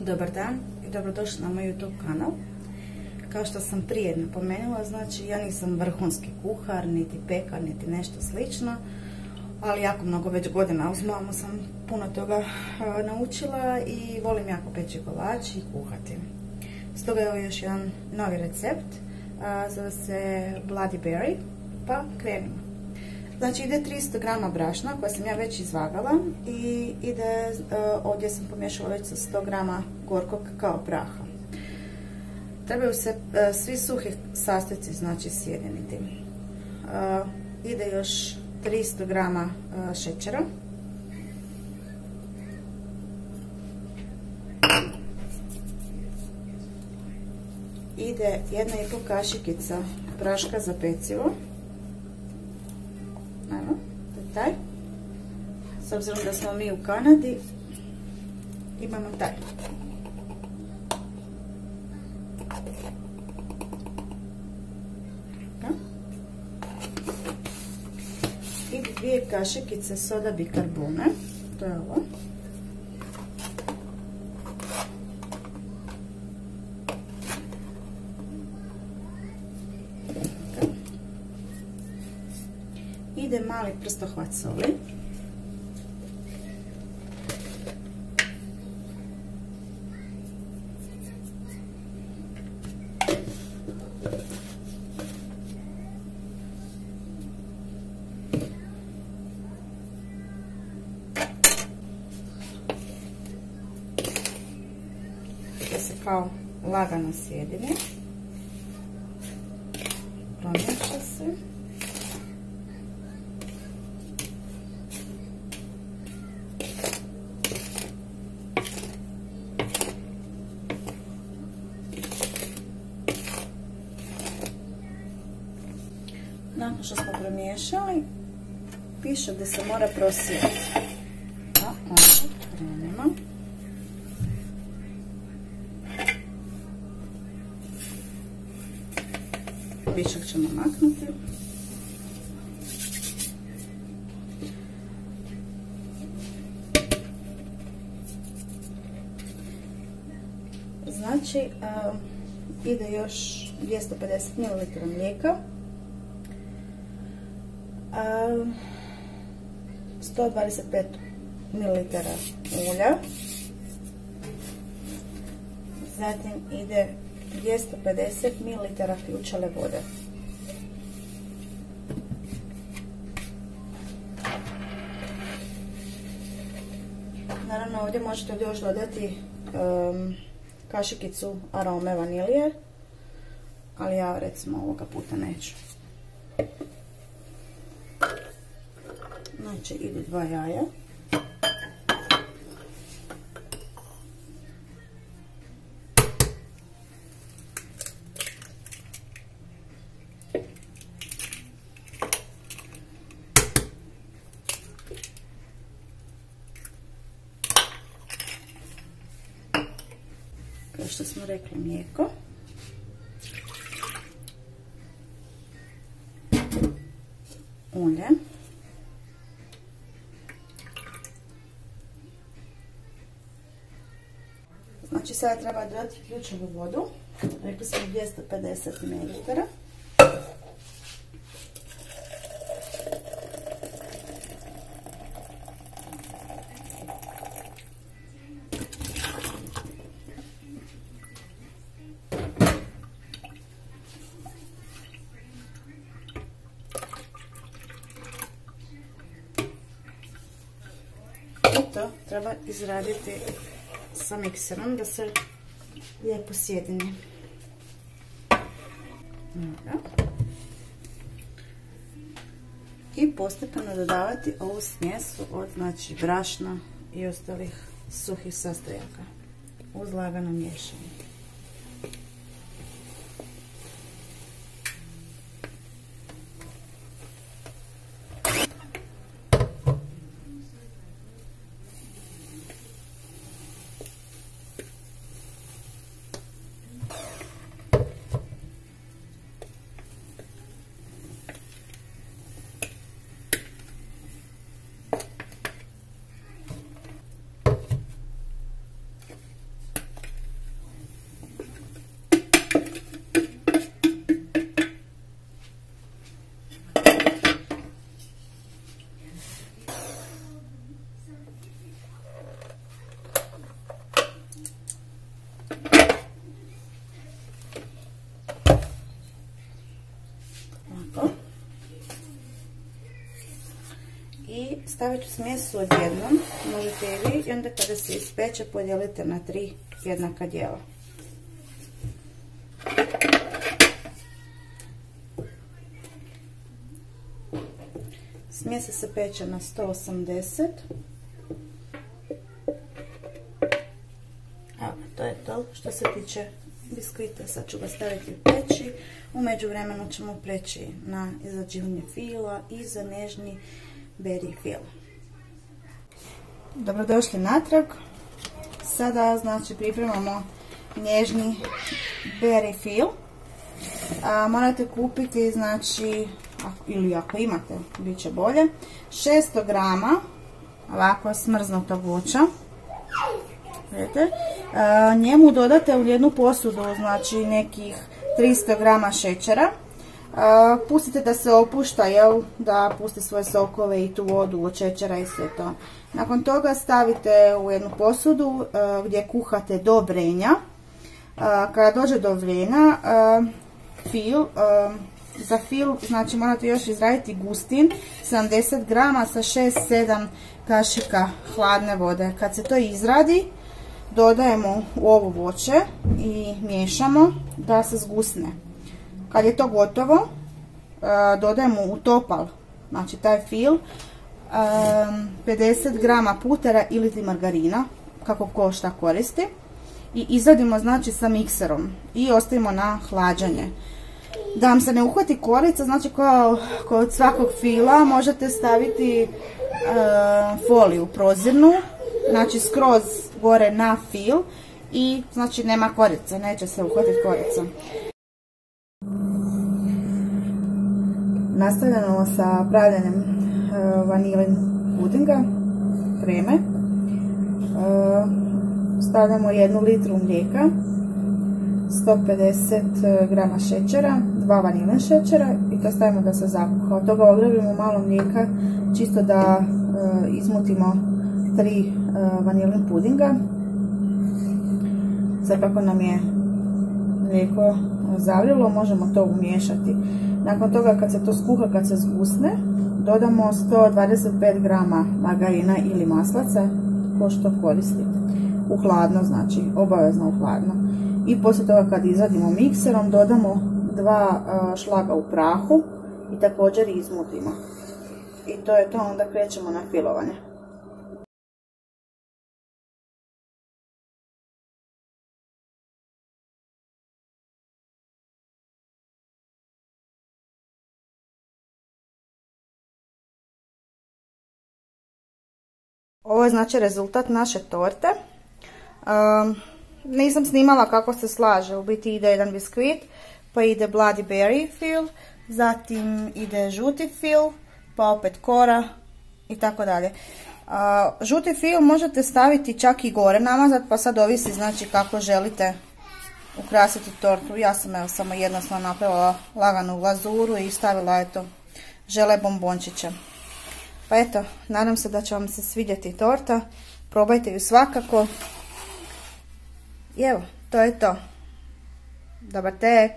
Dobar dan i dobrodošli na moj YouTube kanal. Kao što sam prije napomenula, znači ja nisam vrhunski kuhar, niti pekar, niti nešto slično, ali jako mnogo već godina uz mamu sam puno toga naučila i volim jako peći kolač i kuhati. Stoga je ovo još jedan novi recept, zove se Bloody Berry, pa krenimo. Znači ide 300 g brašna koje sam ja već izvagala i ide, ovdje sam pomiješala već sa 100 g gorkog kakao praha. Trebaju se svi suhi sastojci znači sjediniti. Ide još 300 g šećera. Ide 1,5 kašikica praška za pecivo. Evo, to je taj. S obzirom da smo mi u Kanadi, imamo taj. I 2 kašikice soda bikarbone, to je ovo. Ide mali prstohvat soli. Da se kao lagano sjedini. Promiješa se. Nakon što smo promiješali, piše da se mora prosijati. A onda krenemo. Višak ćemo maknuti. Znači, ide još 250 ml mlijeka. 125 ml ulja, zatim ide 250 ml ključale vode. Naravno ovdje možete još dodati kašikicu arome vanilije, ali ja recimo ovoga puta neću. Znači idu 2 jaja. Kao što smo rekli, mlijeko. Ulje. Znači sada treba dodati ključavu vodu, rekli smo 250 ml. I to treba izraditi sa mikserom da se lijepo sjedini. I postepeno dodavati ovu smjesu od znači brašna i ostalih suhih sastojaka uz lagano miješanje. i stavit ću smjesu odjednom, možete i vi, i onda kada se ispeče podijelite na 3 jednaka dijela. Smjesa se peče na 180. Evo, to je to što se tiče biskvita. Sad ću ga staviti u peći. U međuvremenu ćemo preći na izrađivanje fila i za nežni berry fil. Dobrodošli natrag. Sada znači pripremamo nježni berry fil. Morate kupiti, znači, ili ako imate, bit će bolje, 600 grama ovako smrznutog voća. Vidite? Njemu dodate u jednu posudu, znači nekih 300 grama šećera. Pustite da se opušta, jel, da pusti svoje sokove i tu vodu od šećera i sve to. Nakon toga stavite u jednu posudu gdje kuhate do vrenja. Kada dođe do vrenja, za fil, znači morate još izraditi gustin, 70 grama sa 6-7 kašika hladne vode. Kad se to izradi, dodajemo u ovo voće i miješamo da se zgusne. Kad je to gotovo, dodajemo u topal, znači taj fil, 50 grama putera ili ti margarina, kako ko šta koristi, i izradimo znači sa mikserom i ostavimo na hlađanje. Da vam se ne uhvati korica, znači kao kod svakog fila možete staviti foliju prozirnu, znači skroz gore na fil i znači nema korice, neće se uhvatiti korica. Nastavljamo sa pravljenjem vanilin pudinga, kreme. Stavljamo 1 litru mlijeka, 150 grama šećera, 2 vanilin šećera i to stavimo da se zakuha. Od toga odravimo malo mlijeka, čisto da izmutimo 3 vanilin pudinga. Sad kako nam je mlijeko zavrilo, možemo to umiješati. Nakon toga kad se to skuha, kad se zgusne, dodamo 125 grama margarina ili maslaca, ko što koristite. U hladno, znači obavezno u hladno. I poslije toga kad izvadimo mikserom, dodamo 2 šlaga u prahu i također izmutimo. I to je to, onda krećemo na filovanje. Ovo je znači rezultat naše torte. Nisam snimala kako se slaže, u biti ide jedan biskvit, pa ide bloody berry fil, zatim ide žuti fil, pa opet kora i tako dalje. Žuti fil možete staviti čak i gore namazat, pa sad ovisi znači kako želite ukrasiti tortu. Ja sam evo samo jednostavno napravila laganu glazuru i stavila eto žele bombončiće. Pa eto, nadam se da će vam se svidjeti torta, probajte ju svakako. I evo, to je to. Dobar tek!